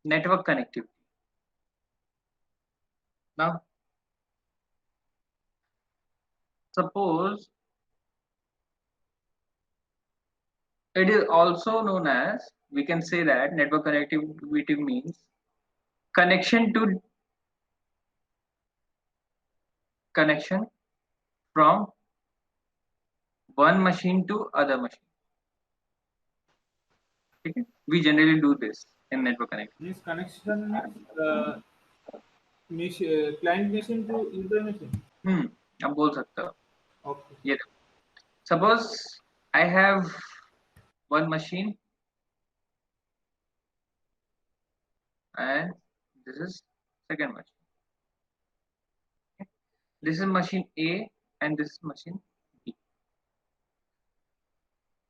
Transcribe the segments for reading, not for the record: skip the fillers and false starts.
network connectivity. Now, suppose it is also known as, we can say that network connectivity means connection to connection from one machine to other machine. Okay? We generally do this in network connectivity. Means connection means client machine to user machine. अब बोल सकते हो Okay. ये. Suppose I have one machine and this is second machine. Okay? This is machine A and this is machine B.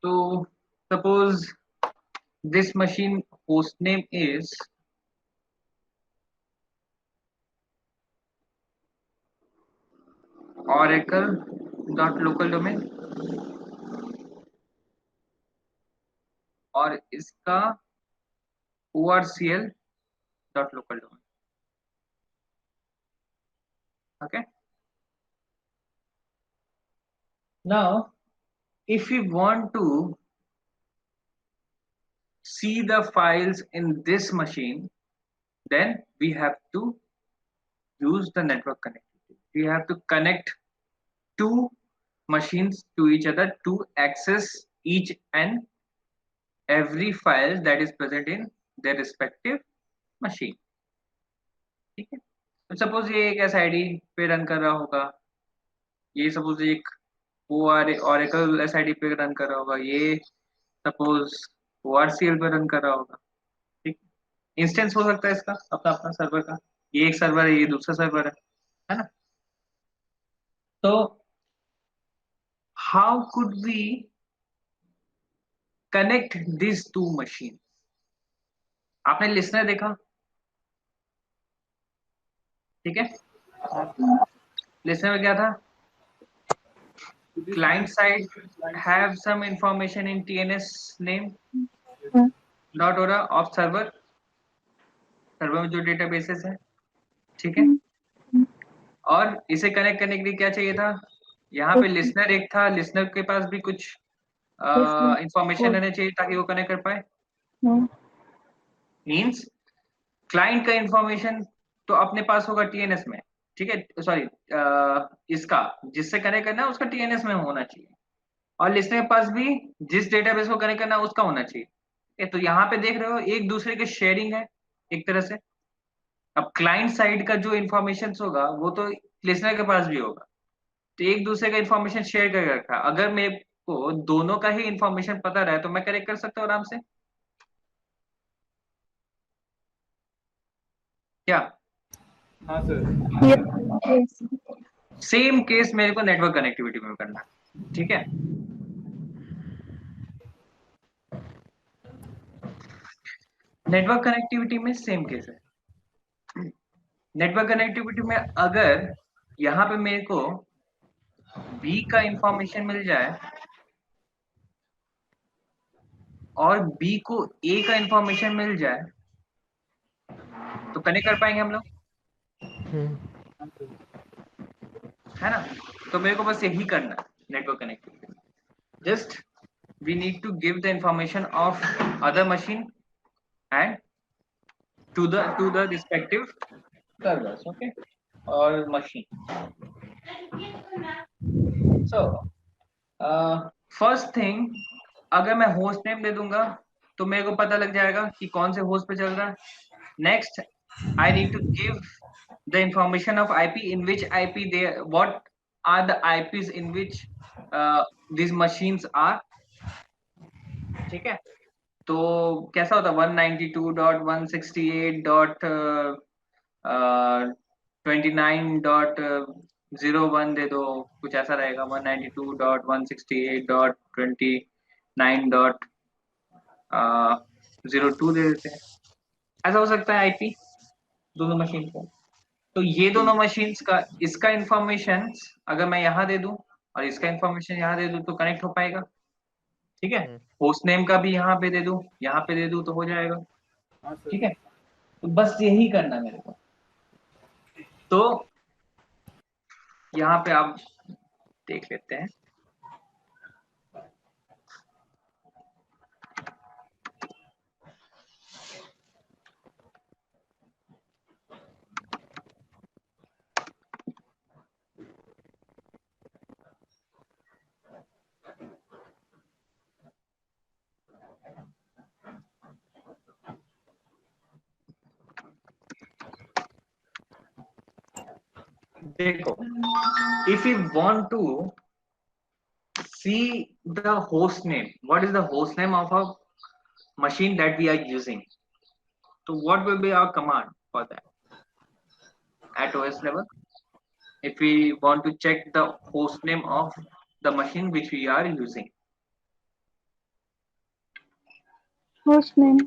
So suppose this machine host name is oracle.localdomain और इसका orcl.localdomain. Okay. Now, if we want to see the files in this machine, then we have to use the network connectivity. We have to connect two machines to each other to access each and every file that is present in their respective machine. ठीक है. तो suppose ये एक SID पे run कर रहा होगा, ये सपोज एक Oracle SID पे रन कर रहा होगा, ये सपोज ORCL पे रन कर रहा होगा. ठीक. इंस्टेंस हो सकता है इसका अपना अपना सर्वर का, ये एक सर्वर है, ये दूसरा सर्वर है ना. तो how could we connect this to machine. आपने लिसनर देखा, ठीक है. लिसनर में क्या था, client side have some information in TNS name dot ora of server, server में जो डेटाबेसेस है, ठीक है. और इसे कनेक्ट करने के लिए क्या चाहिए था, यहाँ पे लिसनर एक था, लिसनर के पास भी कुछ इंफॉर्मेशन रहना चाहिए ताकि वो कनेक्ट कर पाए. मींस क्लाइंट का इंफॉर्मेशन तो अपने पास होगा TNS में, ठीक है. सॉरी, इसका जिससे कनेक्ट करना है उसका TNS में होना चाहिए, और लिसनर के पास भी जिस डेटाबेस को कनेक्ट करना है उसका होना चाहिए. तो यहाँ पे देख रहे हो एक दूसरे के शेयरिंग है एक तरह से. अब क्लाइंट साइड का जो इन्फॉर्मेशन होगा वो तो लिसनर के पास भी होगा, तो एक दूसरे का इन्फॉर्मेशन शेयर करके रखा. अगर मेरे को दोनों का ही इन्फॉर्मेशन पता रहे तो मैं कनेक्ट कर सकता हूँ आराम से. क्या हाँ सर. सेम केस मेरे को नेटवर्क कनेक्टिविटी में करना है, ठीक है. नेटवर्क कनेक्टिविटी में सेम केस है. नेटवर्क कनेक्टिविटी में अगर यहाँ पे मेरे को B का इंफॉर्मेशन मिल जाए और B को A का इंफॉर्मेशन मिल जाए तो कनेक्ट कर पाएंगे हम लोग, है ना. तो मेरे को बस यही करना है network connectivity. Just we need to give the information of other machine and to the respective servers, okay, or machine. So first thing, अगर मैं होस्ट नेम दे दूंगा तो मेरे को पता लग जाएगा कि कौन से होस्ट पे चल रहा है. Next, I need to give the information of IP, in which IP they, what are the IPs in which these machines are. ठीक है. तो कैसा होता है 192.168.29.01 दे दो, कुछ ऐसा रहेगा. 192.168.29.02 दे देते हैं. ऐसा हो सकता है IP दोनों मशीन को. तो ये दोनों मशीन्स का इसका इंफॉर्मेशन अगर मैं यहाँ दे दूं और इसका इंफॉर्मेशन यहाँ दे दूं तो कनेक्ट हो पाएगा, ठीक है. होस्ट नेम का भी यहाँ पे दे दूं, यहाँ पे दे दूं तो हो जाएगा, हाँ सर. ठीक है. तो बस यही करना मेरे को। तो यहाँ पे आप देख लेते हैं। देखो, if we want to see the host name, what is the host name of a machine that we are using? So what will be our command for that at OS level? If we want to check the host name of the machine which we are using, Host name.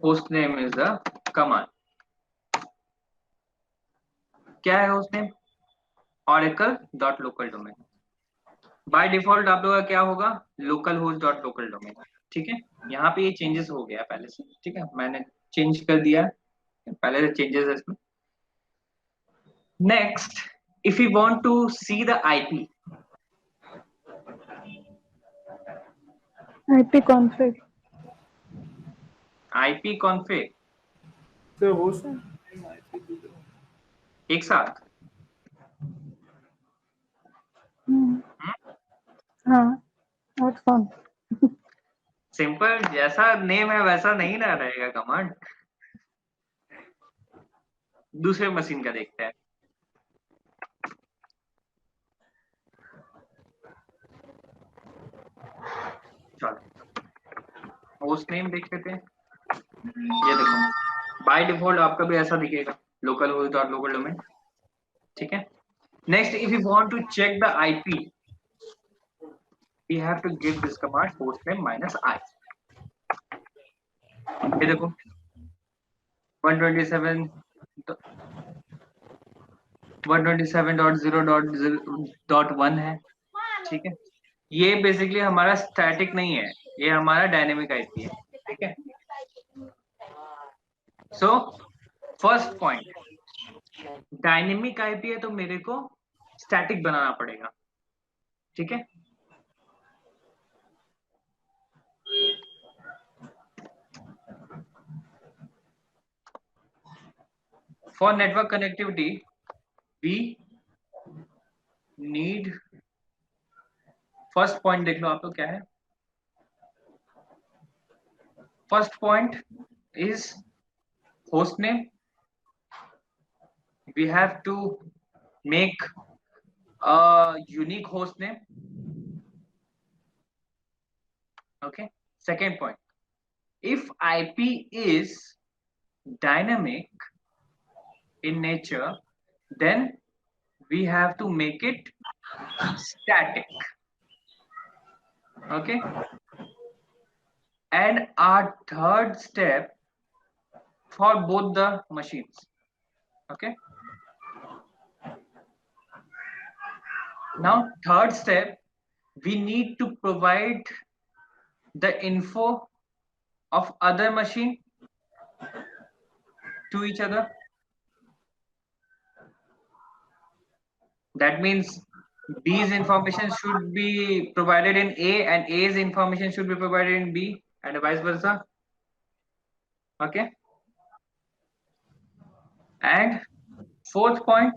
host name is the command. क्या है host name? oracle.localdomain. By default आप लोगों का क्या होगा? localhost.localdomain. ठीक है, यहाँ पे ये चेंजेस हो गया पहले से, ठीक है, मैंने चेंज कर दिया, पहले से चेंजेस है इसमें। Next, if you want to see the IP, IP config. IP config तो होस्ट है एक साथ। हाँ, that's fun. सिंपल, जैसा नेम है वैसा नहीं ना रहेगा कमांड। दूसरे मशीन का देखते हैं। चलो होस्ट नेम देख लेते हैं। ये देखो, बाय डिफॉल्ट आपका भी ऐसा दिखेगा, local host dot local domain. ठीक है, next, if you want to check the IP, we have to give this command host name -i। ये देखो 127.0.1 है। ठीक है, ये बेसिकली हमारा स्टैटिक नहीं है, ये हमारा डायनेमिक आईपी है। ठीक है, so first point, dynamic IP है तो मेरे को स्टैटिक बनाना पड़ेगा। ठीक है, for network connectivity we need, first point देख लो आप लोग क्या है। First point is host name, we have to make a unique host name. Okay, second point, if IP is dynamic in nature, then we have to make it static. Okay, and our third step for both the machines. Okay, now third step, we need to provide the info of other machine to each other. That means B's information should be provided in A and A's information should be provided in B and vice versa. Okay, and fourth point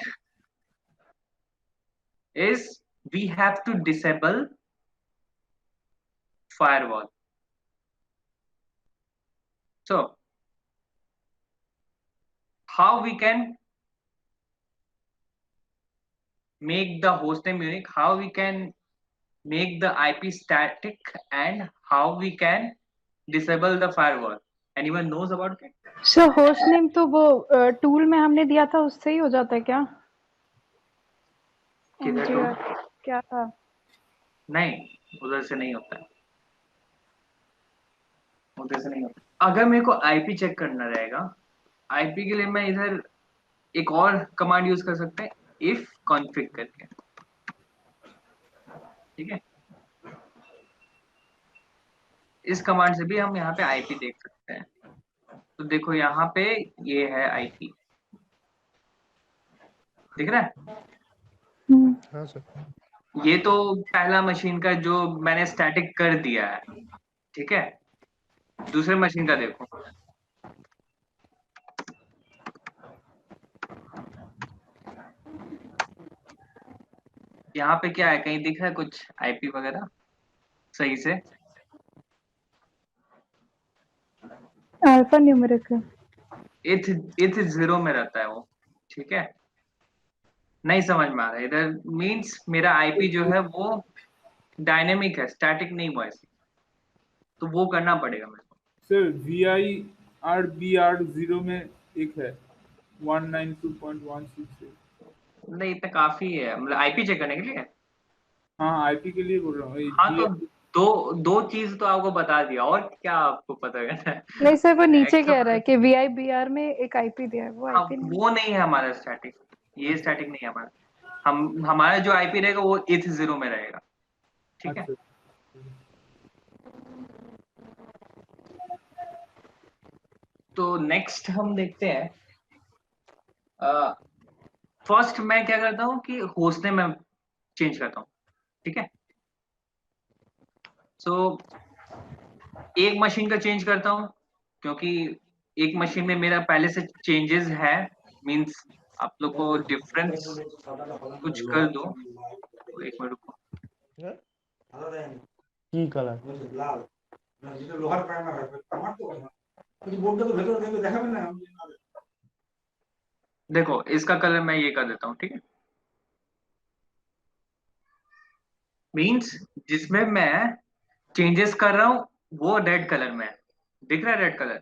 is we have to disable firewall. So how we can make the hostname unique, how we can make the IP static, and how we can disable the firewall. Anyone knows about it? So host name तो वो tool में हमने दिया था उससे ही हो जाता है क्या? किधर MGR tool? क्या था? नहीं, उधर से नहीं होता है, उधर से नहीं होता। अगर मेरे को आईपी चेक करना रहेगा, आईपी के लिए मैं इधर एक और कमांड यूज कर सकते हैं, इफ कॉन्फिग करके। ठीक है, इस कमांड से भी हम यहाँ पे आईपी देख सकते हैं। तो तो देखो यहाँ पे ये है आईपी, दिख रहा है? हाँ सर। ये तो पहला मशीन का जो मैंने स्टैटिक कर दिया है, ठीक है। दूसरे मशीन का देखो, यहाँ पे क्या है, कहीं दिख रहा है कुछ आईपी वगैरह सही से? अल्फा न्यूमेरिक है। इथ इथ जीरो में रहता है वो, ठीक है। नहीं समझ में आ रहा है इधर, मींस मेरा आईपी जो है वो डायनेमिक है, स्टैटिक नहीं हुआ है, तो वो करना पड़ेगा मेरे को। सर VIRBR 0 में एक है 192.168। नहीं, इतना काफी है मतलब आईपी चेक करने के लिए। हाँ आईपी के लिए बोल रहा हूँ हाँ तो दो दो चीज तो आपको बता दिया, और क्या आपको पता करना है? नहीं सर, वो नीचे एक्स्ट्रा कह रहा है कि VIBR में एक आईपी दिया है, वो हाँ, आईपी नहीं वो नहीं है हमारा स्टैटिक, ये स्टैटिक नहीं है हमारा। हमारा जो आईपी रहेगा वो इथ जीरो में रहेगा, ठीक है। अच्छा। तो नेक्स्ट हम देखते हैं, फर्स्ट मैं क्या करता हूँ कि होस्ट नेम मैं चेंज करता हूँ, ठीक है। सो एक मशीन का चेंज करता हूँ, क्योंकि एक मशीन में मेरा पहले से चेंजेस है, मींस आप लोग को डिफरेंस कुछ कर दो, तो एक मिनट रुको। কি কালার? देखो इसका कलर मैं ये कर देता हूँ, ठीक है। मींस जिसमें मैं चेंजेस कर रहा हूँ वो रेड कलर में है, दिख रहा है रेड कलर,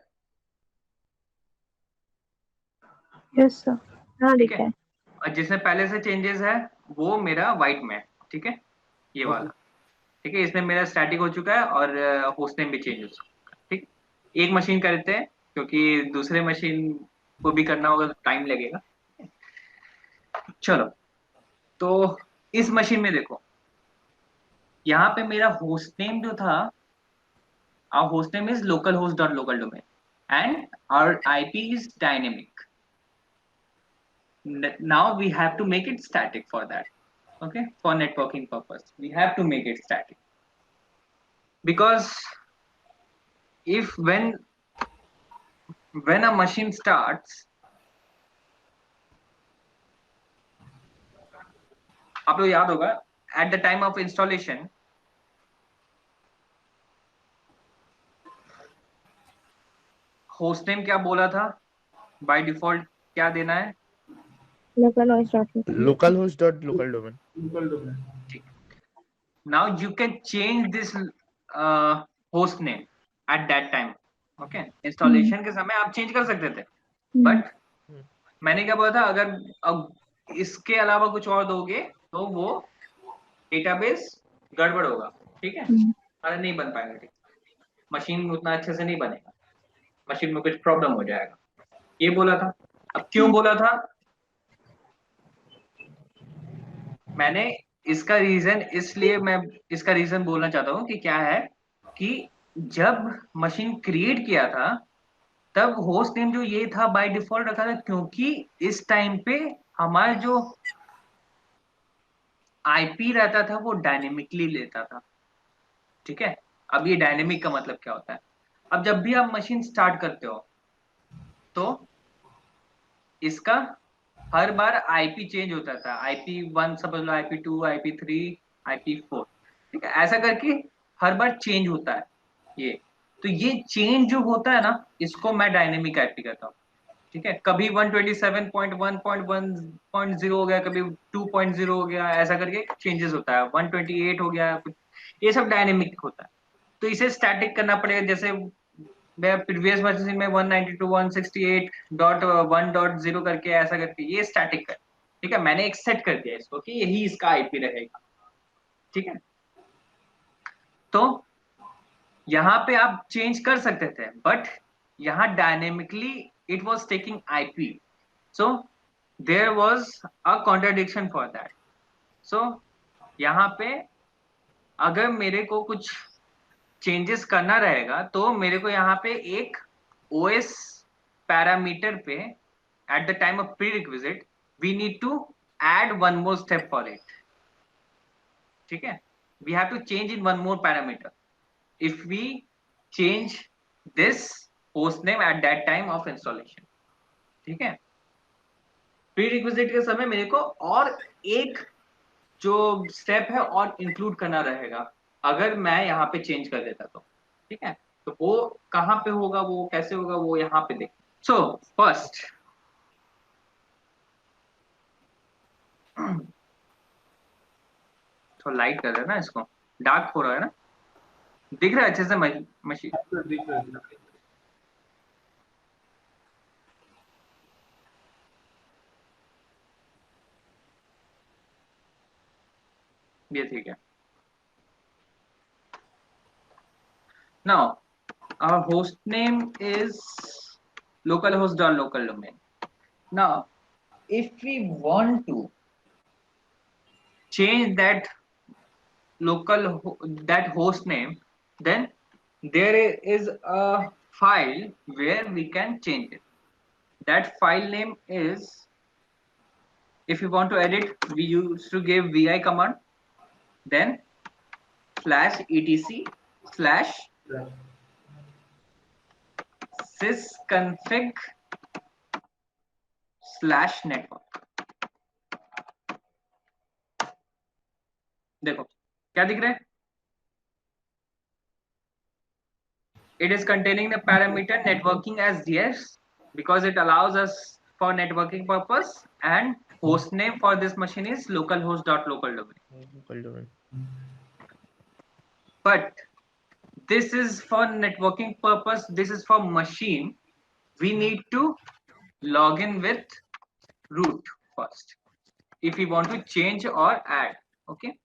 यस सर। हाँ ठीक दिख है। रहा है। और जिसमें पहले से चेंजेस है वो मेरा व्हाइट में है, ठीक है, ये वाला, ठीक है। इसमें मेरा स्टैटिक हो चुका है और होस्ट नेम भी चेंज हो चुका है, ठीक। एक मशीन करते हैं क्योंकि दूसरे मशीन को भी करना होगा तो टाइम लगेगा। चलो, तो इस मशीन में देखो, यहाँ पे मेरा होस्ट नेम जो था, our host name is localhost.local domain and our IP is dynamic. Now we have to make it static for that. Okay, for networking purpose, we have to make it static because if when a machine starts, आप लोग याद होगा at the time of installation, host name क्या बोला था, by default क्या देना है? localhost.local domain. Local domain. ठीक। Now you can change this host name at that time. Okay, installation के समय आप चेंज कर सकते थे, बट मैंने क्या बोला था, अगर अब इसके अलावा कुछ और दोगे तो वो डेटाबेस गड़बड़ होगा, ठीक है, अरे नहीं बन पाएगा, ठीक, मशीन उतना अच्छे से नहीं बनेगा, मशीन में कुछ प्रॉब्लम हो जाएगा, ये बोला था। अब क्यों बोला था मैंने, इसका रीजन, इसलिए मैं इसका रीजन बोलना चाहता हूँ कि क्या है कि जब मशीन क्रिएट किया था तब होस्ट नेम जो ये था बाय डिफॉल्ट रखा था, क्योंकि इस टाइम पे हमारा जो आईपी रहता था वो डायनेमिकली लेता था, ठीक है। अब ये डायनेमिक का मतलब क्या होता है, अब जब भी आप मशीन स्टार्ट करते हो तो इसका हर बार आईपी चेंज होता था, IP1 समझ लो, IP2, IP3, IP4, ठीक है, ऐसा करके हर बार चेंज होता है ये। तो ये चेंज जो होता है ना, इसको मैं डायनेमिक आईपी कहता हूँ, ठीक है। कभी 127.1.1.0 हो गया, कभी 2.0 हो गया, ऐसा करके चेंजेस होता है, 128 हो गया कुछ, ये सब डायनेमिक होता है। तो इसे स्टैटिक करना पड़ेगा, जैसे मैं प्रीवियस मशीन में 192.168.1.0 करके ऐसा करके ये स्टैटिक है, ठीक है। मैंने एक सेट कर दिया इसको कि यही इसका आईपी रहेगा, ठीक है। तो यहाँ पे आप चेंज कर सकते थे, बट यहाँ dynamically it was taking IP, so there was a contradiction for that. So यहाँ पे अगर मेरे को कुछ चेंजेस करना रहेगा तो मेरे को यहाँ पे एक ओएस पैरामीटर पे at the time of prerequisite we need to add one more step for it. ठीक है, we have to change in one more parameter if we change this host name at that time of installation. ठीक है, prerequisite के समय मेरे को और एक जो स्टेप है और इंक्लूड करना रहेगा अगर मैं यहाँ पे चेंज कर देता तो. ठीक है, तो वो कहाँ पे होगा, वो कैसे होगा, वो यहाँ पे देख. सो फर्स्ट तो लाइट कर रहा है ना, इसको डार्क हो रहा है ना, दिख रहा है अच्छे से मशीन. दिख रहा है. ये ठीक है. Now our host name is localhost.local domain. Now if we want to change that host name, then there is a file where we can change it. That file name is, if you want to edit, we used to give vi command, then /etc/sysconfig/network. देखो क्या दिख रहा है. It is containing the parameter networking as DS because it allows us for networking purpose, and host name for this machine is localhost.localdomain. Local domain. But this is for networking purpose, this is for machine. We need to log in with root first if we want to change or add. Okay.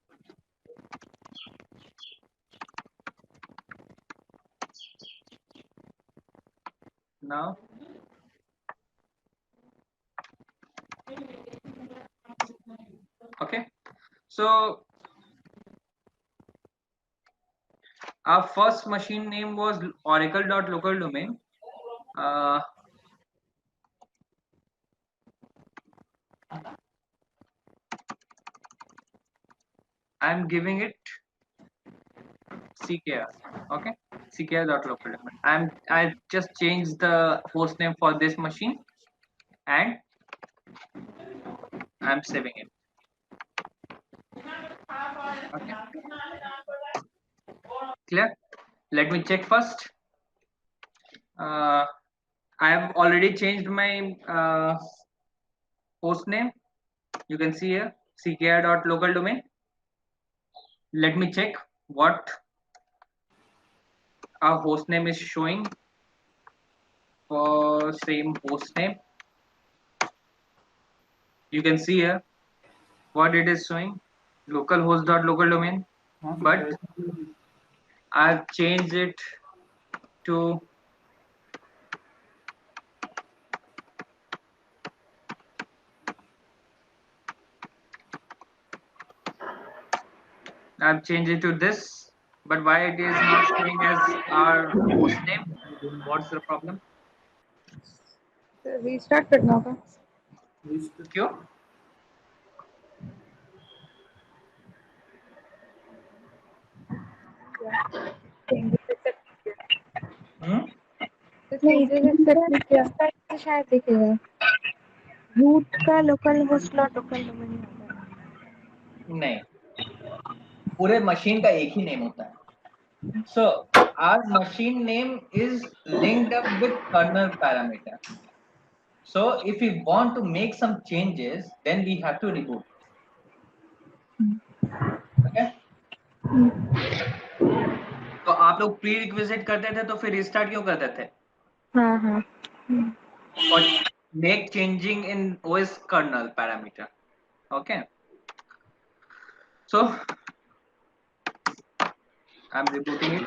Now okay, so our first machine name was oracle.localdomain. I'm giving it CKR. Okay, CKR.localdomain. I just changed the host name for this machine and I'm saving it. Okay. Clear? Let me check first. I have already changed my host name. You can see here ckr.localdomain. Let me check what our host name is showing for same host name. You can see here what it is showing, localhost.localdomain, but I've changed it to this, but why it is not showing as our host name? What's the problem? Restart करना होगा. क्यों? शायद दिखेगा root का local host local domain होता है. नहीं, पूरे मशीन का एक ही नेम होता है. So our machine name is linked up with kernel parameter. So if we want to make some changes, then we have to reboot. Okay? तो आप लोग प्री रिक्विजिट करते थे तो फिर रिस्टार्ट क्यों करते थे? हाँ. For make changing in OS kernel parameter. Okay. So I'm rebooting it.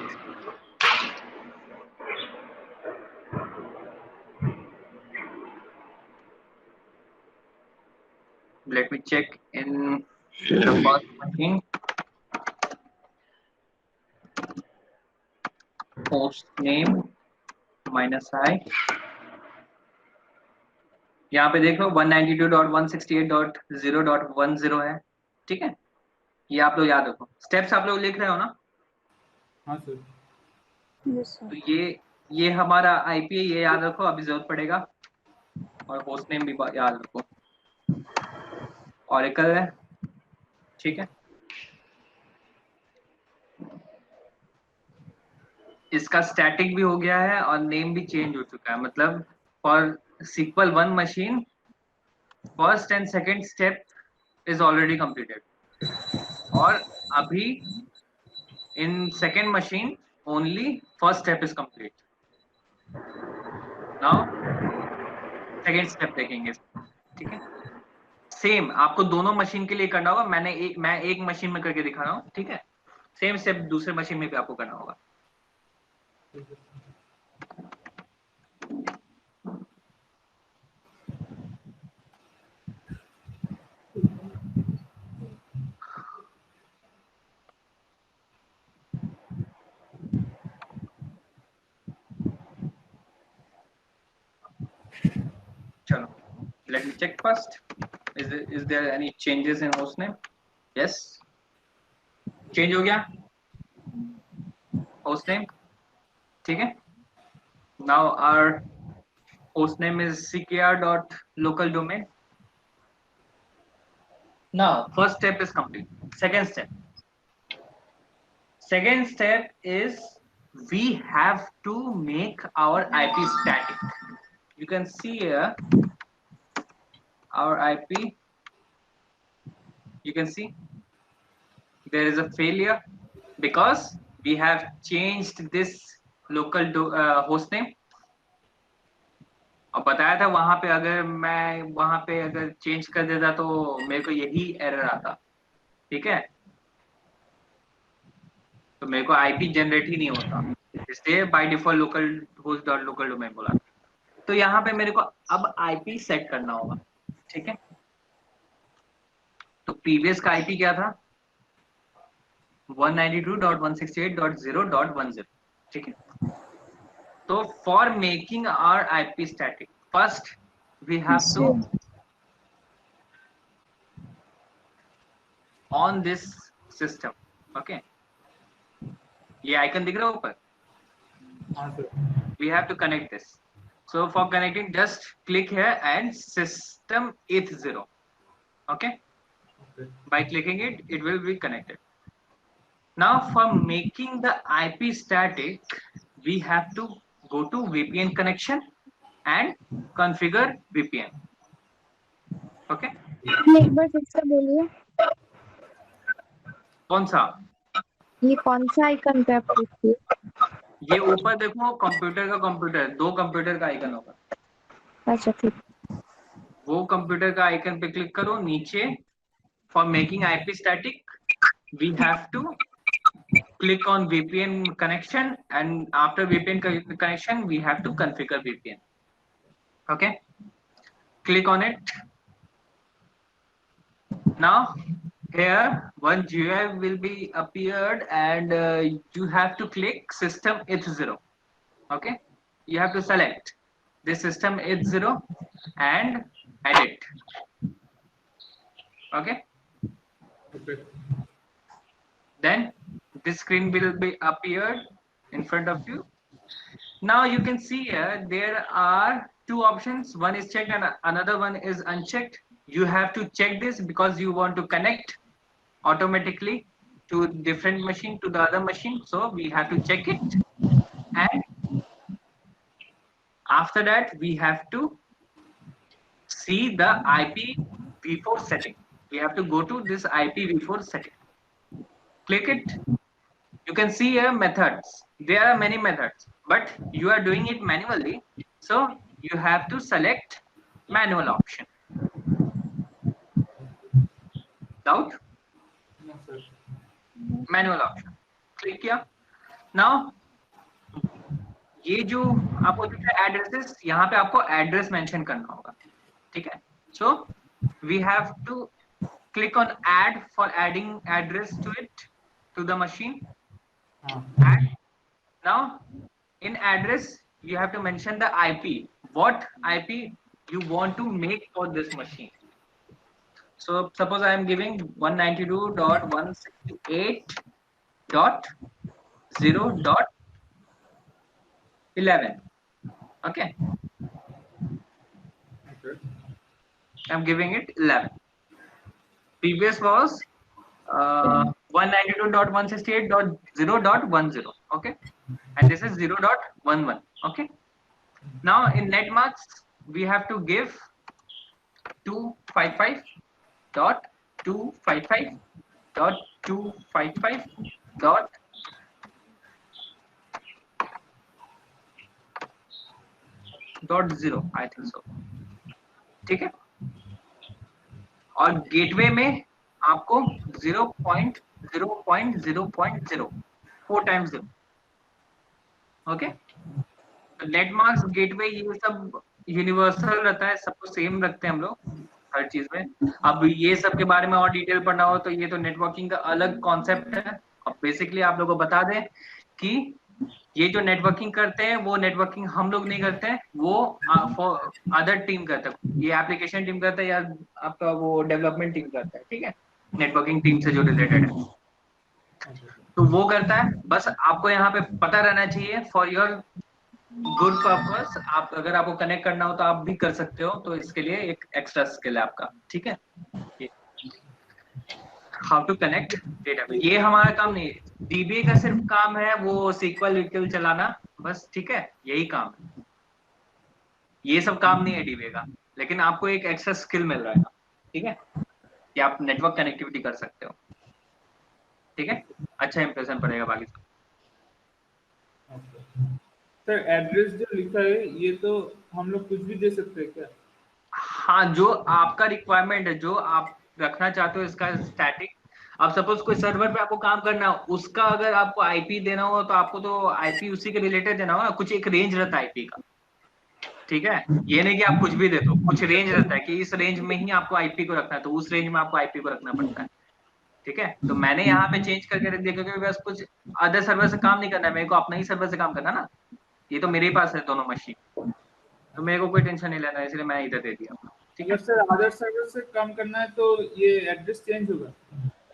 Let me check in the first machine. Host name -i यहाँ पे देख लो 192.168.0.10 है, ठीक है। ये आप लोग याद रखो, स्टेप्स आप लोग लिख रहे हो ना। हाँ सर। यस तो सर। ये हमारा आईपी है, ये याद रखो, अभी जरूरत पड़ेगा। और होस्ट नेम भी याद रखो, ऑरेकल है, ठीक है। इसका स्टैटिक भी हो गया है और नेम भी चेंज हो चुका है, मतलब for SQL 1 machine first and second step is already completed, और अभी in second machine only first step is complete. Now second step देखेंगे, ठीक है। सेम आपको दोनों मशीन के लिए करना होगा, मैं एक मशीन में करके दिखा रहा हूँ, ठीक है। सेम स्टेप दूसरे मशीन में भी आपको करना होगा। चलो, let me check first. Is there any changes in host name? Yes, change हो गया host name, ठीक है। Now our host name is ckr.local domain. Now first step is complete. Second step is we have to make our IP static. You can see here our IP. You can see there is a failure because we have changed this local host name. और बताया था वहां पे अगर मैं वहां पे अगर चेंज कर देता तो मेरे को यही एरर आता, ठीक है। तो मेरे को आईपी जनरेट ही नहीं होता, इसलिए by default local host dot local domain बोला। तो यहाँ पे मेरे को अब आईपी सेट करना होगा, ठीक है। तो प्रीवियस का आईपी क्या था, 192.168.0.10, ठीक है। तो for making our IP static, first we have to on this system, okay. ये आइकन दिख रहा है ऊपर, हाँ sir. we have to connect this. So for connecting, just click here and system ETH0, okay. By clicking it, it will be connected. Now for making the IP static, we have to go to VPN connection and configure VPN, okay. एक बार फिर से बोलिए, कौन सा? ये कौन सा icon पे आप क्लिक किए? ये ऊपर देखो, कंप्यूटर का कंप्यूटर, दो कंप्यूटर का आइकन होगा, अच्छा ठीक। वो कंप्यूटर का आइकन पे क्लिक करो। नीचे for making IP static, we have to click on VPN connection, and after VPN connection, we have to configure VPN. Okay, click on it. Now here one GUI will be appeared, and you have to click system ETH0. Okay, you have to select this system ETH0 and edit. Okay. Then this screen will be appeared in front of you. Now you can see here there are two options, one is checked and another one is unchecked. You have to check this because you want to connect automatically to different machine to the other machine, so we have to check it. And after that we have to see the IPv4 setting. We have to go to this IPv4 setting, click it. You can see here methods. There are many methods, but you are doing it manually, so you have to select manual option. Doubt? No sir. Manual option. Click किया. Now ये जो आपको दिख रहा है addresses, यहाँ पे आपको एड्रेस मेंशन करना होगा, ठीक है। So we have to click on add for adding address to it, to the machine. And now in address you have to mention the IP, what IP you want to make for this machine. So suppose I am giving 192.168.0.11. Okay, Okay. I'm giving it 11. Previous was 192.168.0.10. Okay, and this is 0.11. Okay, now in net marks we have to give 255.255.255.0 I think so. ठीक है, और gateway में आपको 0.0.0.0 4 times 0. Okay, तो net marks gateway ये सब universal रहता है, सबको सेम रखते हैं हम लोग हर चीज में. अब ये सब के बारे में और डिटेल पढ़ना हो तो ये तो नेटवर्किंग का अलग कॉन्सेप्ट है. अब बेसिकली आप लोगों को बता दें कि ये जो नेटवर्किंग करते हैं वो नेटवर्किंग हम लोग नहीं करते हैं, वो अदर टीम करता है. ये एप्लीकेशन टीम करता है या आपका वो डेवलपमेंट टीम करता है. ठीक है, नेटवर्किंग टीम से जो रिलेटेड है तो वो करता है. बस आपको यहाँ पे पता रहना चाहिए फॉर योर गुड पर्पस. आप अगर आपको कनेक्ट करना हो तो आप भी कर सकते हो, तो इसके लिए एक एक्स्ट्रा स्किल है आपका. ठीक है, हाउ टू कनेक्ट डेटाबेस. ये हमारा काम नहीं है. डीबीए का सिर्फ काम है वो सीक्वल विक्वल चलाना, बस. ठीक है, यही काम है. ये सब काम नहीं है डीबीए का, लेकिन आपको एक एक्स्ट्रा स्किल मिल रहा है. ठीक है, कि आप नेटवर्क कनेक्टिविटी कर सकते हो. ठीक है, अच्छा इंप्रेशन पड़ेगा बाकी सब. सर एड्रेस जो लिखा है ये तो हम लोग कुछ भी दे सकते हैं क्या? हाँ, जो आपका रिक्वायरमेंट है, जो आप रखना चाहते हो इसका स्टैटिक. अब सपोज कोई सर्वर पे आपको काम करना हो, उसका अगर आपको आईपी देना हो तो आपको तो आईपी उसी के रिलेटेड देना होगा. कुछ एक रेंज रहता है आईपी का. ठीक है, ये नहीं कि आप कुछ भी दे दो. कुछ रेंज रहता है कि इस रेंज में ही आपको आईपी को रखना है, तो उस रेंज में आपको आईपी को रखना पड़ता है. ठीक है, तो मैंने यहाँ पे चेंज करके रख दिया क्योंकि बस कुछ अदर सर्वर से काम नहीं करना है, मेरे को अपना ही सर्वर से काम करना ना. ये तो मेरे पास है दोनों मशीन, तो मेरे को कोई टेंशन नहीं लेना, इसलिए मैं इधर दे दिया. ठीक है अगर सर अदर सर्वर से काम करना है तो ये एड्रेस चेंज होगा?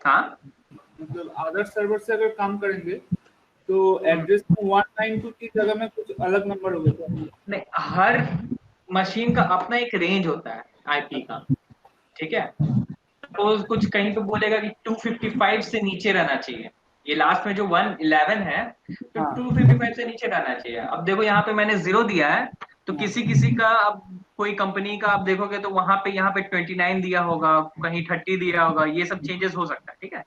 हाँ, मतलब अदर सर्वर से अगर काम करेंगे तो एड्रेस में 192 की जगह में कुछ अलग नंबर होगा क्या? नहीं, हर मशीन का अपना एक रेंज होता है आईपी का. ठीक है, सपोज कुछ कहीं पे बोलेगा कि 255 से नीचे रहना चाहिए. ये लास्ट में जो 111 है तो 255 से नीचे रहना चाहिए. अब देखो यहाँ पे मैंने 0 दिया है, तो किसी किसी का, अब कोई कंपनी का आप देखोगे तो वहां पे यहाँ पे 29 दिया होगा, कहीं 30 दिया होगा. ये सब चेंजेस हो सकता है. ठीक है,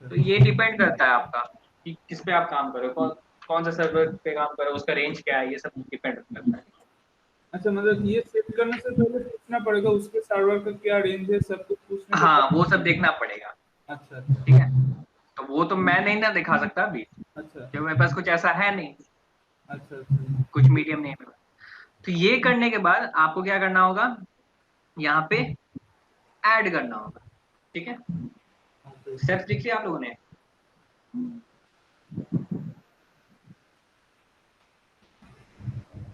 तो ये डिपेंड करता है आपका कि किस पे आप काम करो, कौन सा सर्वर पे काम करो, उसका रेंज क्या है, ये सब डिपेंड करता है. अच्छा, मतलब ये सेट करने से पहले पूछना पड़ेगा उसके सर्वर का क्या रेंज है, सब कुछ पूछना. हाँ, वो सब देखना पड़ेगा. अच्छा, ठीक है, तो वो तो मैं नहीं ना दिखा सकता अभी, अच्छा, क्योंकि मेरे पास कुछ ऐसा है नहीं. अच्छा, कुछ मीडियम नहीं है. तो ये करने के बाद आपको क्या करना होगा, यहाँ पे ऐड करना होगा. ठीक है, स्टेप्स लिख लिया आप लोगों ने?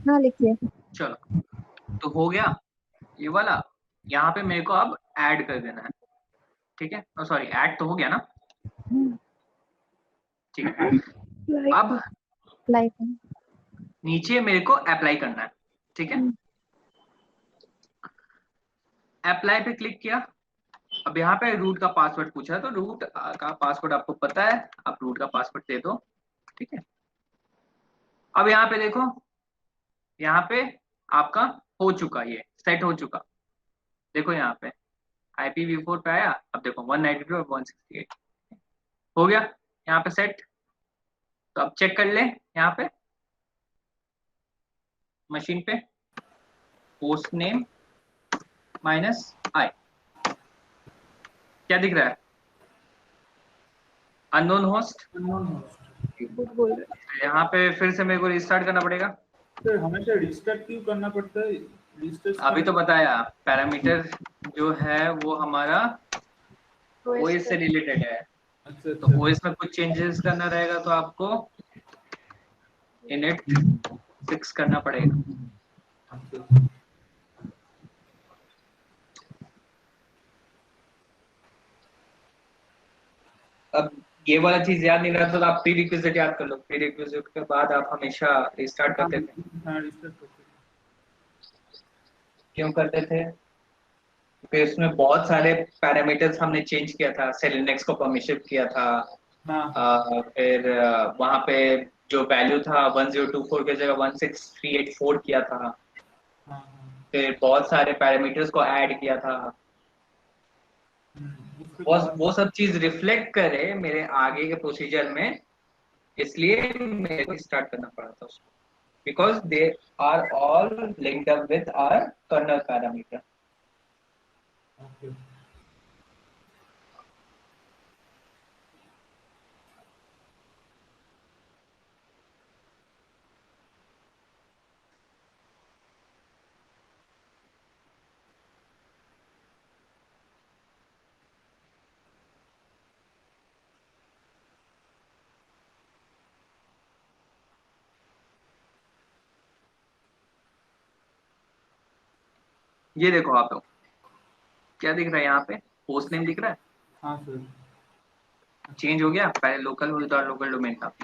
हाँ लिखिए. चलो, तो हो गया ये वाला. यहाँ पे मेरे को अब ऐड कर देना है. ठीक है, सॉरी, ऐड तो हो गया ना. ठीक है, अब लाइक नीचे मेरे को अप्लाई करना है. ठीक है, अप्लाई पे क्लिक किया. अब यहाँ पे रूट का पासवर्ड पूछा, तो रूट का पासवर्ड आपको पता है, आप रूट का पासवर्ड दे दो. ठीक है, अब यहाँ पे देखो, यहाँ पे आपका हो चुका, ये सेट हो चुका. देखो यहाँ पे IPv4 पे आया. अब देखो 192 और 168 हो गया यहाँ पे सेट. तो अब चेक कर ले यहाँ पे मशीन पे, होस्ट नेम -i क्या दिख रहा है? Unknown host. बोल रहे. यहाँ पे फिर से मेरे को रिस्टार्ट करना पड़ेगा. सर हमेशा रिस्टार्ट क्यों करना पड़ता है? रिस्टार्ट अभी तो बताया, पैरामीटर जो है वो हमारा OS से रिलेटेड है. अच्छा, तो OS में कुछ चेंजेस करना रहेगा तो आपको init 6 करना पड़ेगा. अब ये वाला चीज याद नहीं रहता तो आप प्री रिक्विजिट याद कर लो। प्री रिक्विजिट के बाद आप हमेशा रिस्टार्ट करते थे। हाँ रिस्टार्ट करते क्यों करते थे? क्योंकि उसमें बहुत सारे पैरामीटर्स हमने चेंज किया था। सेलिनेक्स को परमिशन किया था। हाँ फिर वहां पे जो वैल्यू था 1024 की जगह 16384 किया था। हाँ हाँ फिर बहुत सारे पैरामीटर्स को ऐड किया था। उसके वो बाद वो सब चीज रिफ्लेक्ट करे मेरे आगे के प्रोसीजर में, इसलिए मेरे को स्टार्ट करना पड़ा था उसको। Because they are all linked up with our kernel parameter. Okay ये देखो आप लोग, क्या दिख रहा है यहाँ पे? होस्ट नेम दिख रहा है, हाँ सर चेंज हो गया। पहले लोकल होस्ट और लोकल डोमेन था।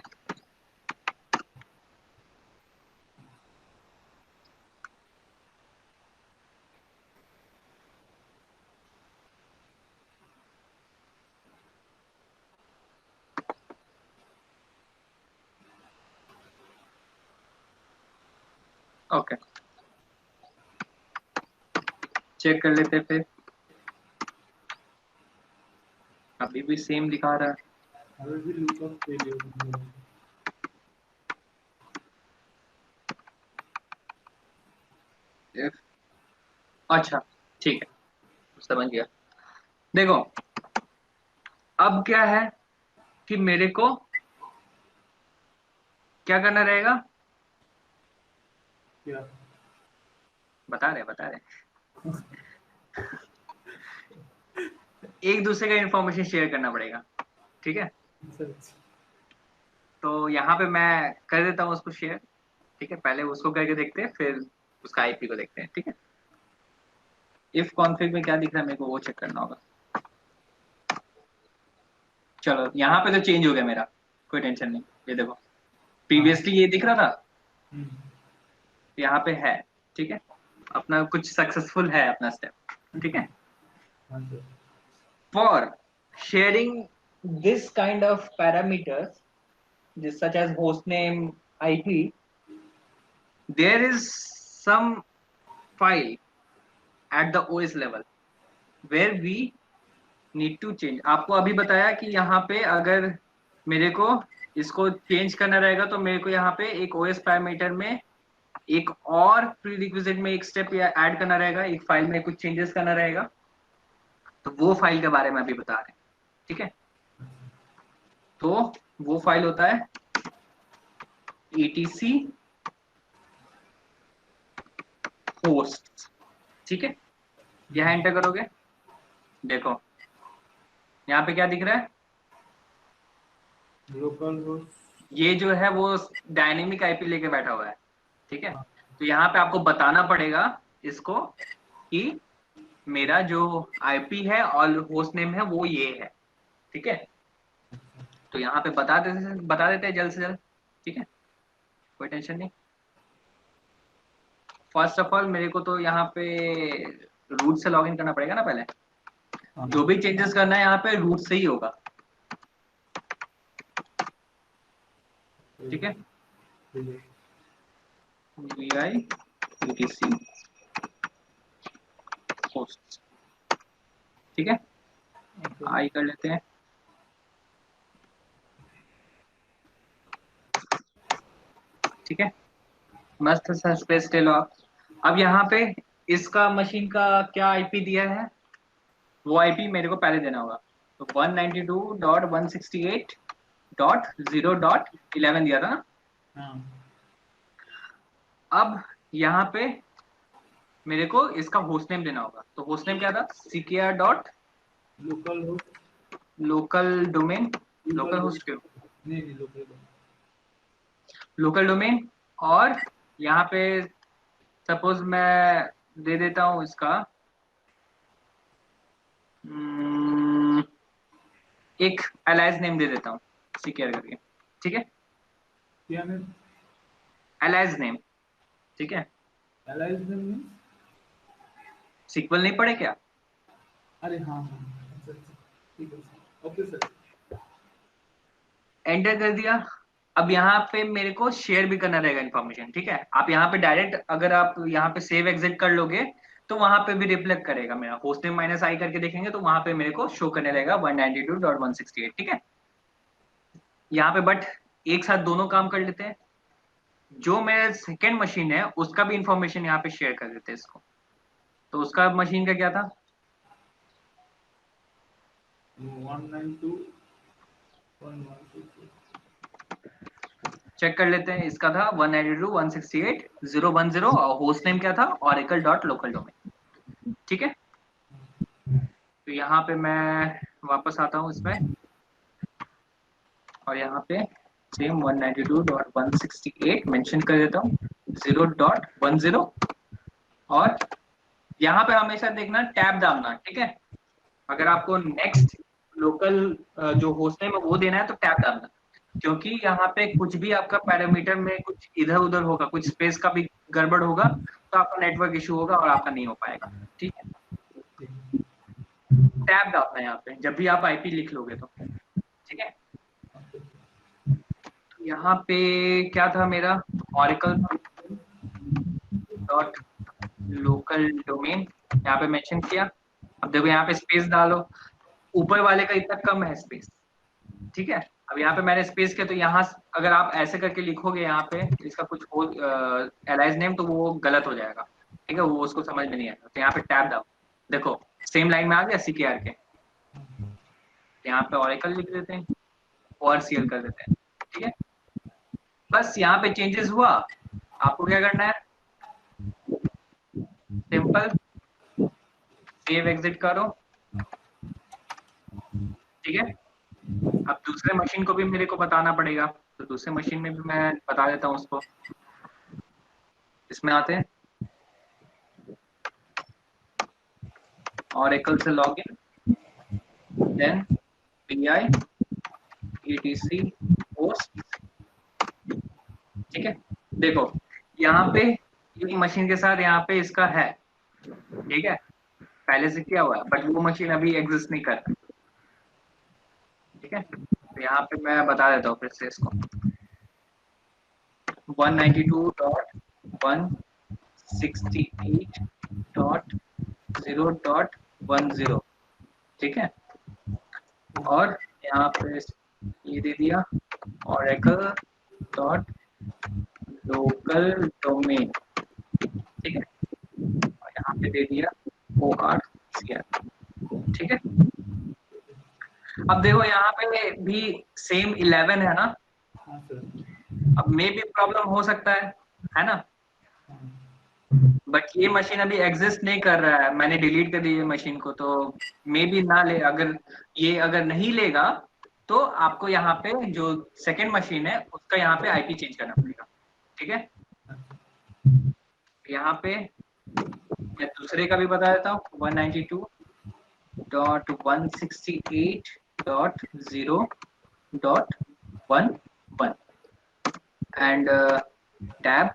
ओके, चेक कर लेते फिर। अभी भी सेम दिखा रहा है। अभी भी लुकअप फेलियर If- अच्छा ठीक है, समझ गया। देखो अब क्या है कि मेरे को क्या करना रहेगा? क्या बता रहे एक दूसरे का इंफॉर्मेशन शेयर करना पड़ेगा, ठीक है? सर तो यहाँ पे मैं कर देता हूँ उसको शेयर। ठीक है, पहले उसको करके देखते हैं, फिर उसका आईपी को देखते हैं। ठीक है, इफ कॉन्फ़िग में क्या दिख रहा है मेरे को वो चेक करना होगा। चलो यहाँ पे तो चेंज हो गया मेरा, कोई टेंशन नहीं। ये देखो, प्रीवियसली ये दिख रहा था, यहाँ पे है। ठीक है, अपना कुछ सक्सेसफुल है अपना स्टेप। ठीक है, हाँ sir for sharing this kind of parameters such as hostname, IP, there is some file at the OS level where we need to change। आपको अभी बताया कि यहाँ पे अगर मेरे को इसको चेंज करना रहेगा तो मेरे को यहाँ पे एक OS पैरामीटर में एक और प्रीरिक्विजिट में एक स्टेप ऐड करना रहेगा, एक फाइल में कुछ चेंजेस करना रहेगा। तो वो फाइल के बारे में अभी बता रहे हैं। ठीक है, तो वो फाइल होता है etc hosts। ठीक है, यहाँ एंटर करोगे, देखो यहाँ पे क्या दिख रहा है? लोकल होस्ट ये जो है वो डायनेमिक आईपी लेके बैठा हुआ है। ठीक है, तो यहाँ पे आपको बताना पड़ेगा इसको कि मेरा जो आईपी है और होस्ट नेम है वो ये है। ठीक है, तो यहाँ पे बता देते हैं जल्द से जल्द। ठीक है, कोई टेंशन नहीं। फर्स्ट ऑफ ऑल मेरे को तो यहाँ पे रूट से लॉगिन करना पड़ेगा ना पहले। जो भी चेंजेस करना है यहाँ पे रूट से ही होगा। ठीक है, vi etc hosts। ठीक है, आई कर लेते हैं। ठीक है, मस्त सा स्पेस ले लो आप। अब यहाँ पे इसका मशीन का क्या आईपी दिया है, वो आईपी मेरे को पहले देना होगा। तो 192.168.0.11 दिया था ना। हाँ अब यहाँ पे मेरे को इसका होस्ट नेम देना होगा। तो होस्ट नेम क्या था? ckr dot local host local domain. Local host क्यों? नहीं नहीं लोकल लोकल डोमेन। और यहाँ पे सपोज मैं दे देता हूँ इसका एक एलाइज नेम दे देता हूँ सिक्योर करके, ठीक है, क्या नेम? एलाइज नेम, ठीक है, एलाइज नेम? सीक्वल नहीं पढ़े क्या? अरे हाँ हाँ, अच्छा अच्छा, ठीक है सर, ओके सर। एंटर कर दिया। अब यहाँ पे मेरे को शेयर भी करना रहेगा इन्फॉर्मेशन, ठीक है। आप यहाँ पे डायरेक्ट अगर आप यहाँ पे सेव एग्जिट कर लोगे तो वहां पे भी रिफ्लेक्ट करेगा मेरा होस्ट नेम माइनस आई करके देखेंगे तो वहां पे मेरे को शो करने रहेगा 192.168, ठीक है। यहाँ पे बट एक साथ दोनों काम कर लेते हैं। जो मेरा सेकेंड मशीन है उसका भी इंफॉर्मेशन यहाँ पे शेयर कर देते हैं इसको। तो उसका मशीन का क्या था? 192.168। चेक कर लेते हैं। इसका था 192.168.010 और होस्ट नेम क्या था? oracle.localdomain, ठीक है। तो यहाँ पे मैं वापस आता हूँ इसमें और यहाँ पे सेम 192.168 मेंशन कर देता हूँ 0.10 और यहाँ पे हमेशा देखना टैब डालना, ठीक है। अगर आपको नेक्स्ट लोकल जो होस्ट नेम है वो देना है तो टैब डालना, क्योंकि यहाँ पे कुछ भी आपका पैरामीटर में कुछ इधर उधर होगा, कुछ स्पेस का भी गड़बड़ होगा तो आपका नेटवर्क इशू होगा और आपका नहीं हो पाएगा, ठीक है। टैब डालना है यहाँ पे जब भी आप आईपी लिख लोगे तो, ठीक है। यहाँ पे क्या था मेरा? ऑरेकल डॉट लोकल डोमेन यहाँ पे मेंशन किया। अब देखो यहाँ पे स्पेस डालो, ऊपर वाले का इतना कम है स्पेस, ठीक है। अब यहाँ पे मैंने स्पेस किया तो यहाँ अगर आप ऐसे करके लिखोगे यहाँ पे इसका कुछ हो एलाइज नेम तो वो गलत हो जाएगा, ठीक है, वो उसको समझ में नहीं आएगा। तो यहाँ पे टैब डालो, देखो सेम लाइन में आ गया सीकेआर के। यहाँ पे ऑरेकल लिख देते हैं, ORCL कर देते हैं, ठीक है। बस यहाँ पे चेंजेस हुआ। आपको क्या करना है? सिंपल सेव एग्जिट करो, ठीक है। अब दूसरे मशीन को भी मेरे को बताना पड़ेगा तो दूसरे मशीन में भी मैं बता देता हूँ उसको। इसमें आते हैं ऑरेकल से login, then PI ETC host, ठीक है। देखो यहाँ पे एक मशीन के साथ यहाँ पे इसका है, ठीक है, पहले से किया हुआ है बट वो मशीन अभी एग्जिस्ट नहीं कर रहा, ठीक है। तो यहाँ पे मैं बता देता हूँ फिर से इसको 192.168.0.10, ठीक है। और यहाँ पे ये दे दिया oracle डॉट लोकल डोमेन, ठीक है। और यहाँ पे दे दिया ORCL, ठीक है। अब देखो यहाँ पे भी सेम 11 है ना। हाँ सर। अब मे भी प्रॉब्लम हो सकता है ना। बट ये मशीन अभी एग्जिस्ट नहीं कर रहा है, मैंने डिलीट कर दी ये मशीन को, तो मे भी ना ले। अगर ये अगर नहीं लेगा तो आपको यहाँ पे जो सेकेंड मशीन है उसका यहाँ पे आईपी चेंज करना पड़ेगा, ठीक है। यहाँ पे मैं दूसरे का भी बता देता हूँ 192.168.0.11 एंड टैब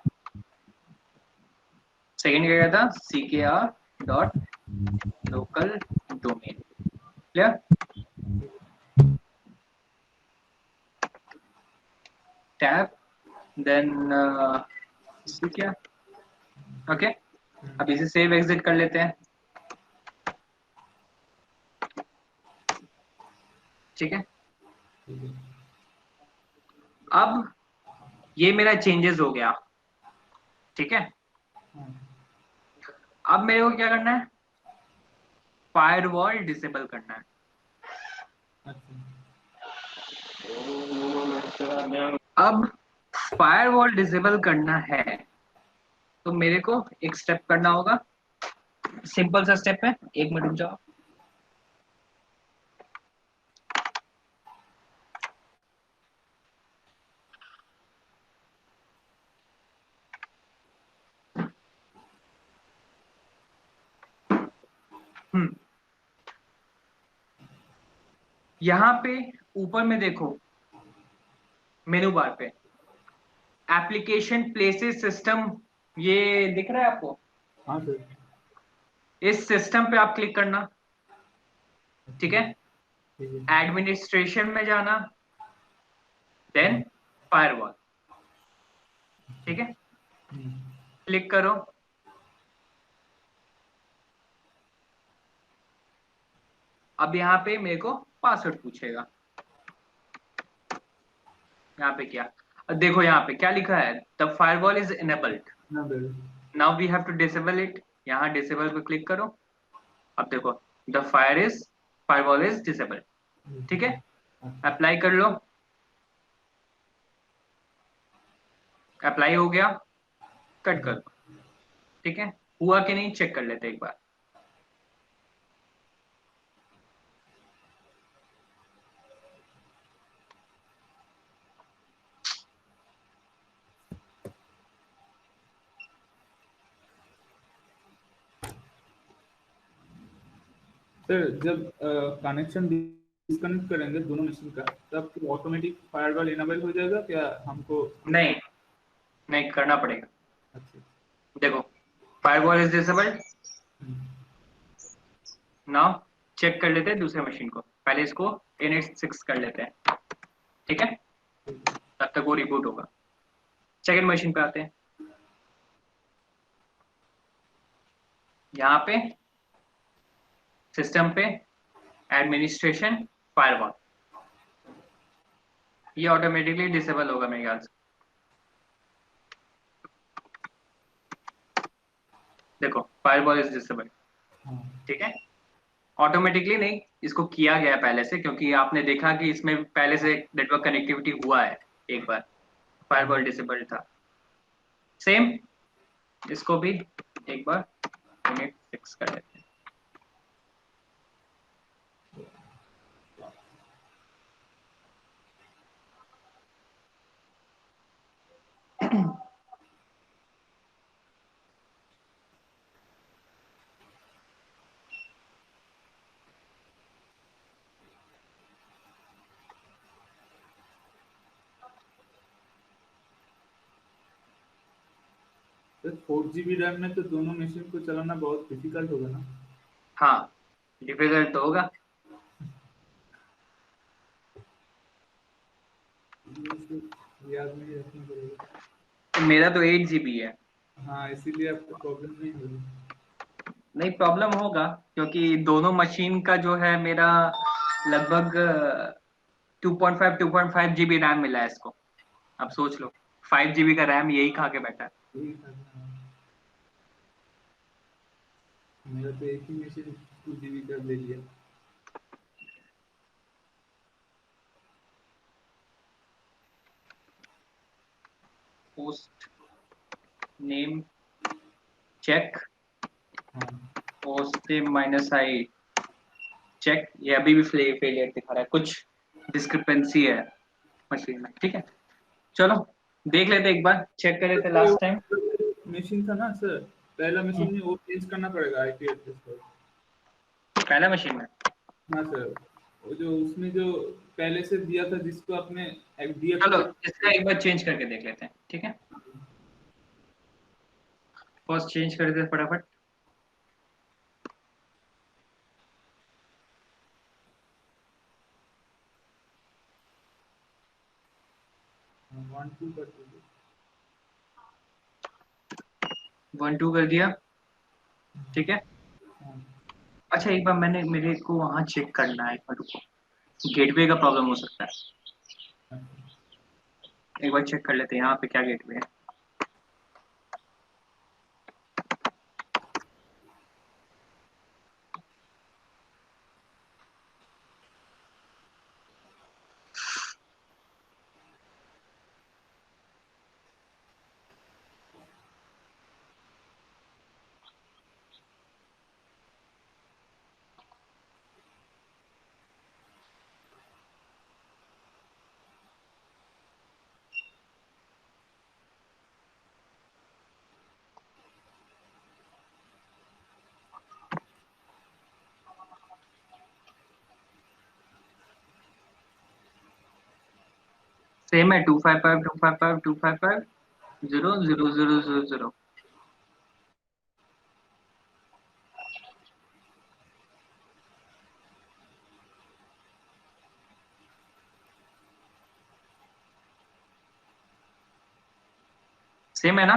सेकेंड क्या था? CKR dot local domain, clear. Tab then क्या, ओके। अब इसे सेव एग्जिट कर लेते हैं, ठीक है। अब ये मेरा चेंजेस हो गया, ठीक है। अब मेरे को क्या करना है? फायरवॉल डिसेबल करना है। अब फायरवॉल डिसेबल करना है तो मेरे को एक स्टेप करना होगा, सिंपल सा स्टेप है, एक मिनट रुक जाओ। यहाँ पे ऊपर में देखो, मेनू बार पे एप्लीकेशन प्लेसेस सिस्टम, ये दिख रहा है आपको? हाँ सर। इस सिस्टम पे आप क्लिक करना, ठीक है। ठीक है। एडमिनिस्ट्रेशन में जाना, देन फायरवॉल, ठीक है। क्लिक करो। अब यहाँ पे मेरे को पासवर्ड पूछेगा। यहाँ पे क्या, अब देखो यहाँ पे क्या लिखा है, द फायरवॉल इज इनेबल्ड, हाँ sir. Now we have to disable it. यहाँ डिसेबल पे क्लिक करो। अब देखो, द फायरवॉल इज डिसेबल, ठीक है। अप्लाई कर लो। अप्लाई हो गया, कट कर दो, ठीक है। हुआ कि नहीं चेक कर लेते एक बार। सर जब कनेक्शन डिस्कनेक्ट करेंगे दोनों मशीन का, तब ऑटोमेटिक फायरवॉल इनेबल हो जाएगा क्या हमको? नहीं, नहीं करना पड़ेगा। अच्छा। देखो, firewall is disabled, now check कर लेते हैं दूसरे मशीन को। पहले इसको इनिट 6 कर लेते हैं, ठीक है, तब तक वो रिबूट होगा। सेकंड मशीन पे आते हैं। यहाँ पे सिस्टम पे एडमिनिस्ट्रेशन फायरवॉल, ये ऑटोमेटिकली डिसेबल होगा मेरे ख्याल से। देखो फायरवॉल इज डिसेबल, ठीक है। ऑटोमेटिकली नहीं, इसको किया गया पहले से, क्योंकि आपने देखा कि इसमें पहले से नेटवर्क कनेक्टिविटी हुआ है एक बार, फायरवॉल डिसेबल था। सेम इसको भी एक बार इनिट 6 कर लेते हैं। सर 4 GB रैम में तो दोनों मशीन को चलाना बहुत डिफिकल्ट होगा ना? हाँ, डिफिकल्ट तो होगा। ये याद नहीं रखना पड़ेगा। मेरा तो 8 GB है। हाँ, इसीलिए आपको प्रॉब्लम नहीं होगी। नहीं, प्रॉब्लम होगा, क्योंकि दोनों मशीन का जो है मेरा लगभग 2.5 GB रैम मिला है इसको। अब सोच लो, 5 GB का रैम यही खा के बैठा है। ठीक है। मेरा तो एक ही मशीन 2 GB का ले लिया। पोस्ट नेम चेक, हाँ। पोस्ट माइनस आई चेक, ये अभी भी फेलियर दिखा रहा है, कुछ डिस्क्रिपेंसी है मशीन में, ठीक है। चलो देख लेते एक बार, चेक कर लेते लास्ट टाइम। मशीन था ना सर, पहला मशीन में वो चेंज करना पड़ेगा आईपी एड्रेस पर। पहला मशीन में हाँ सर, वो जो उसमें जो पहले से दिया था जिसको आपने चलो डीएक्टिवेट। इसका एक बार चेंज करके देख लेते हैं, ठीक है। फर्स्ट चेंज कर देते हैं फटाफट। वन टू कर दीजिए। 1 2 कर दिया, ठीक है। हाँ। अच्छा एक बार मेरे को वहां चेक करना है, एक बार रुको, गेटवे का प्रॉब्लम हो सकता है। एक बार चेक कर लेते हैं यहाँ पे क्या गेटवे है। सेम है 255 255 255 0 0 0 0 0। सेम है ना?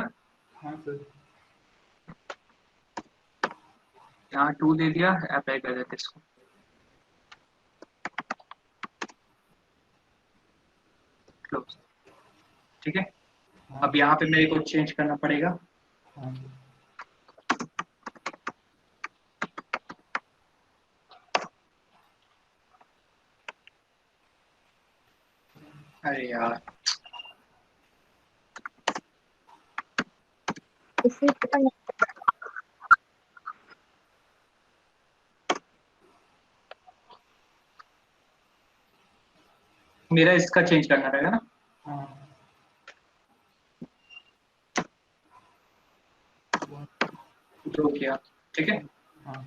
हाँ सर। यहाँ 2 दे दिया, अप्लाई कर देते इसको। क्लोज। ठीक है, अब यहाँ पे मेरे को चेंज करना पड़ेगा। हाँ अरे यार, इसी का मेरा इसका चेंज करना रहेगा ना? हाँ जो किया, ठीक है, हाँ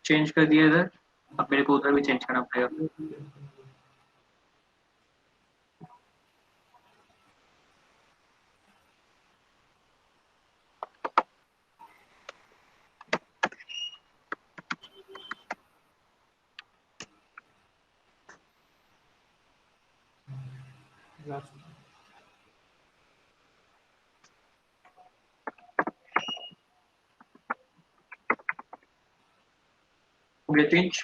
चेंज कर दिया इधर। अब मेरे को उधर भी चेंज करना पड़ेगा। लास्ट। हो गया चेंज।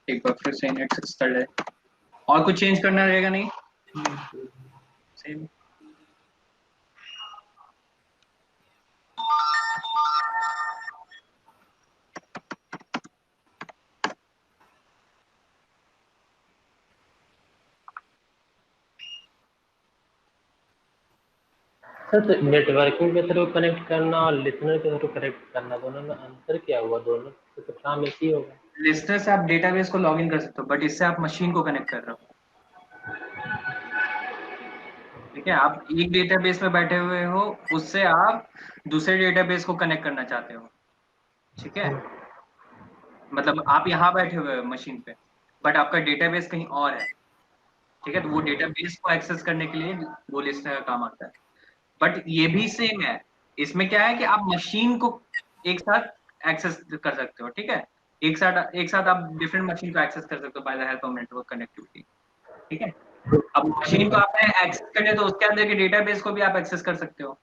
एक बार फिर से एक्सेस कर ले। और कुछ चेंज करना रहेगा नहीं? सेम। सर तो नेटवर्किंग के थ्रू कनेक्ट करना और लिसनर के थ्रू कनेक्ट करना, दोनों में अंतर क्या हुआ? दोनों से तो काम एक ही होगा। लिस्टर से आप डेटाबेस को लॉगिन कर सकते हो, बट इससे आप मशीन को कनेक्ट कर रहे हो। ठीक है, आप एक डेटाबेस में बैठे हुए हो, उससे आप दूसरे डेटाबेस को कनेक्ट करना चाहते हो। ठीक है, मतलब आप यहाँ बैठे हुए हो मशीन पे, बट आपका डेटाबेस कहीं और है। ठीक है, तो वो डेटाबेस को एक्सेस करने के लिए वो लिस्टर का काम आता है। बट ये भी सेम है। इसमें क्या है कि आप मशीन को एक साथ एक्सेस कर सकते हो। ठीक है, एक साथ आप डिफरेंट मशीन को एक्सेस कर सकते हो by the help of network connectivity. ठीक है, अब मशीन को आपने एक्सेस करने तो उसके अंदर के डेटाबेस को भी आप एक्सेस कर सकते हो।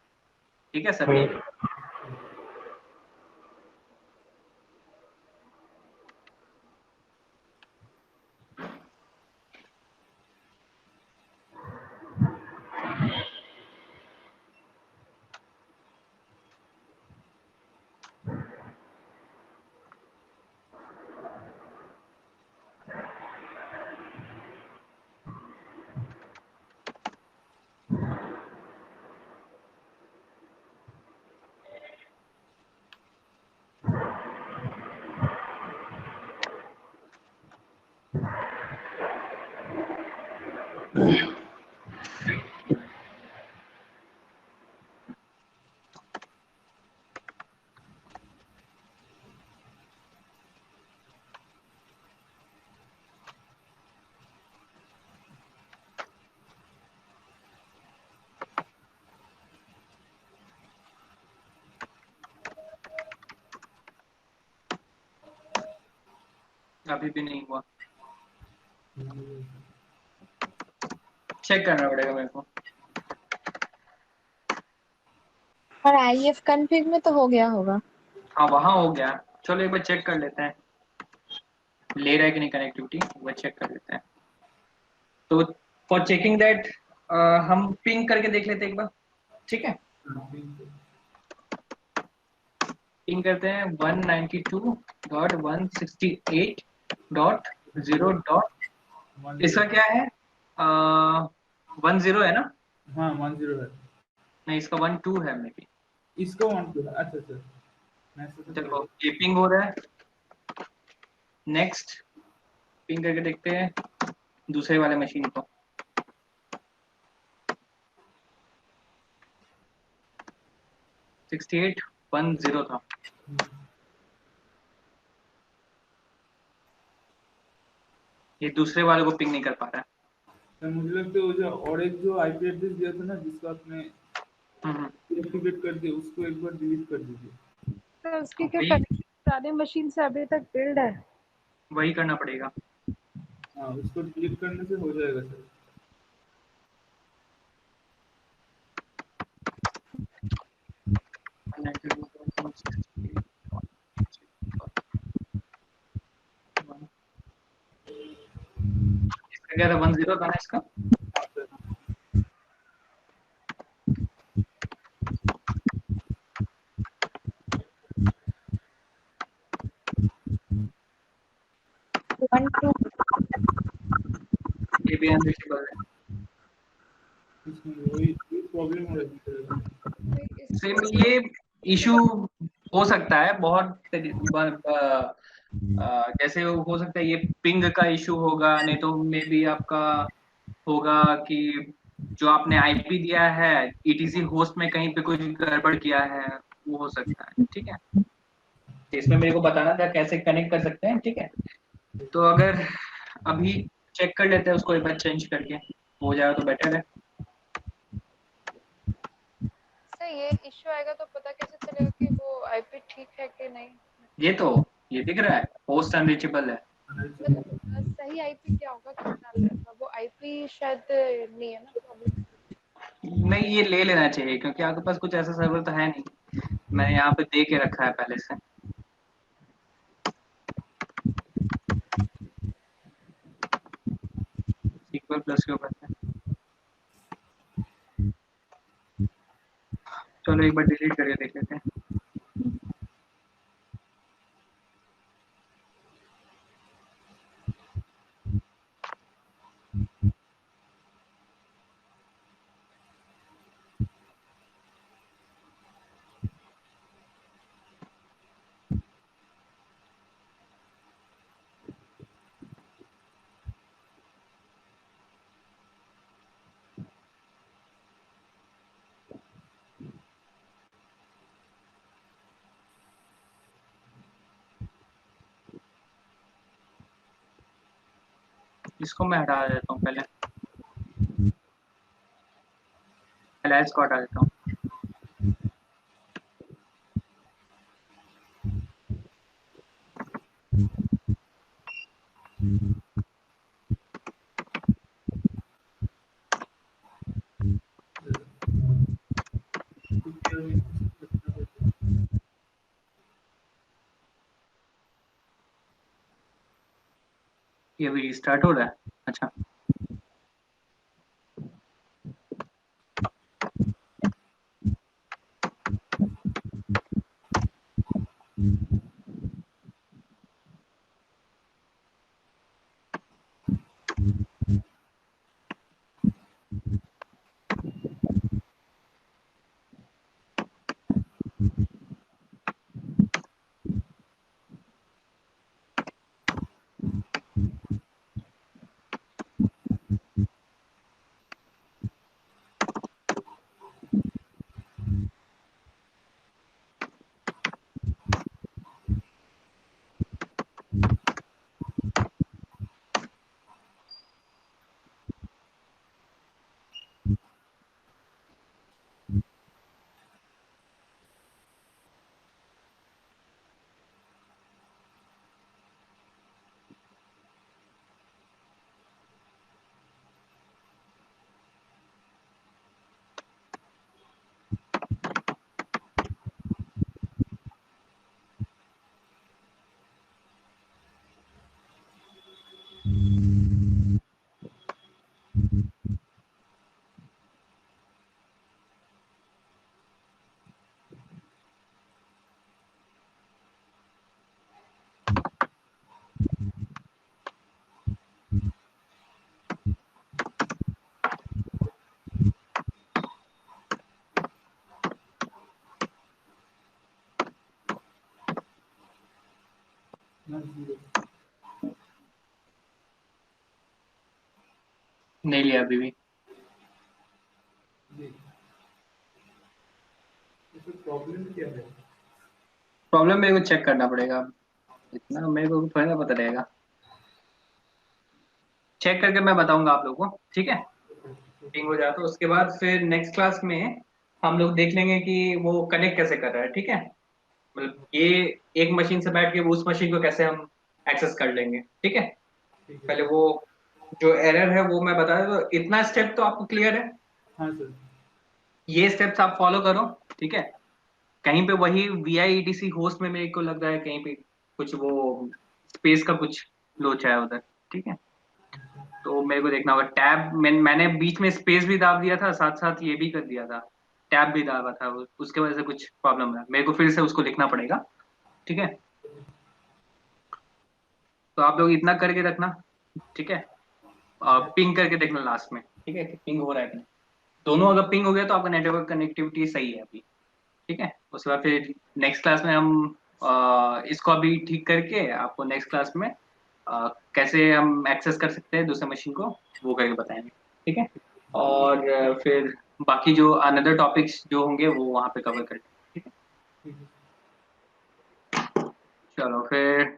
ठीक है सर, ये अभी भी नहीं हुआ। चेक करना पड़ेगा मेरे को। और IF कॉन्फ़िग में तो हो गया होगा। हाँ, वहां हो गया। चलो एक बार चेक कर लेते हैं, ले रहा है कि नहीं कनेक्टिविटी, वो चेक कर लेते हैं। तो फॉर चेकिंग दैट हम पिंग करके देख लेते हैं एक बार। ठीक है, पिंग करते हैं 192.168.0. इसका क्या है? 10 है ना? हाँ 10 है। नहीं, इसका 12 है मे बी। इसको 12 है। अच्छा अच्छा, मैं सोचा देखो ये पिंग हो रहा है। नेक्स्ट पिंग करके देखते हैं दूसरे वाले मशीन को। 6810 था। ये दूसरे वाले को पिंग नहीं कर पा रहा है। तो मुझे लगता है वो जो और एक जो आईपी एड्रेस दिया था ना जिसको आपने हम्म, एक्टिवेट कर दिया उसको एक बार डिलीट कर दीजिए। तो उसकी क्या वही कनेक्शन पुराने मशीन से अभी तक बिल्ड है? वही करना पड़ेगा। हाँ उसको डिलीट करने से हो जाएगा सर। इसका क्या था, 10 था ना इसका। हाँ सर। 1 2 ये भी अनरीचेबल है। इसमें वही प्रॉब्लम हो रही है। सेम ये इशू हो सकता है बहुत जैसे हो सकता है ये पिंग का इशू होगा, नहीं तो मे बी आपका होगा कि जो आपने आईपी दिया है ईटीसी होस्ट में कहीं पे कुछ गड़बड़ किया है, वो हो सकता है। ठीक है, तो इसमें मेरे को बताना था कैसे कनेक्ट कर सकते हैं। ठीक है, तो अगर अभी चेक कर लेते हैं उसको एक बार चेंज करके, हो जाएगा तो बेटर है। सर ये इश्यू आएगा तो पता कैसे चलेगा कि वो आईपी ठीक है कि नहीं? ये दिख रहा है होस्ट अनरीचेबल है। मतलब सही आईपी क्या होगा, क्या डाल रहा था वो? आईपी शायद नहीं है ना प्रॉब्लम। नहीं, ये ले लेना चाहिए क्योंकि आपके पास कुछ ऐसा सर्वर तो है नहीं, मैंने यहाँ पे दे के रखा है पहले से। SQL प्लस के ऊपर से। चलो एक बार डिलीट करके देख लेते हैं। इसको मैं हटा देता हूँ पहले, एलाइस को हटा देता हूँ। ये भी रिस्टार्ट हो रहा है। अच्छा, नहीं लिया अभी भी। प्रॉब्लम क्या है? प्रॉब्लम मेरे को चेक करना पड़ेगा, इतना मेरे को थोड़ी ना पता रहेगा। चेक करके मैं बताऊंगा आप लोगों को, ठीक है। पिंग हो जाए तो उसके बाद फिर नेक्स्ट क्लास में हम लोग देख लेंगे कि वो कनेक्ट कैसे कर रहा है, ठीक है। मतलब ये एक मशीन से बैठ के उस मशीन को कैसे हम एक्सेस कर लेंगे, ठीक है। ठीक है। पहले वो जो एरर है वो मैं बता दूं, तो इतना स्टेप तो आपको क्लियर है। हाँ सर। ये स्टेप्स आप फॉलो करो, ठीक है। कहीं पे वही VIETC होस्ट में मेरे को लग रहा है कहीं पे कुछ वो स्पेस का कुछ लोचा है उधर, ठीक है। तो मेरे को देखना होगा टैब मैंने बीच में स्पेस भी दाब दिया था, साथ साथ ये भी कर दिया था, टैब भी दाबा था, उसके वजह से कुछ प्रॉब्लम है, मेरे को फिर से उसको लिखना पड़ेगा, ठीक है। तो आप लोग इतना करके रखना, ठीक है। पिंग करके देखना लास्ट में, ठीक है, कि पिंग हो रहा है कि नहीं। दोनों अगर पिंग हो गया तो आपका नेटवर्क कनेक्टिविटी सही है अभी, ठीक है। उसके बाद फिर नेक्स्ट क्लास में हम इसको अभी ठीक करके आपको नेक्स्ट क्लास में कैसे हम एक्सेस कर सकते हैं दूसरे मशीन को, वो करके बताएंगे, ठीक है। और फिर बाकी जो अनदर टॉपिक्स जो होंगे वो वहाँ पे कवर करेंगे, ठीक है। ठीक है। चलो फिर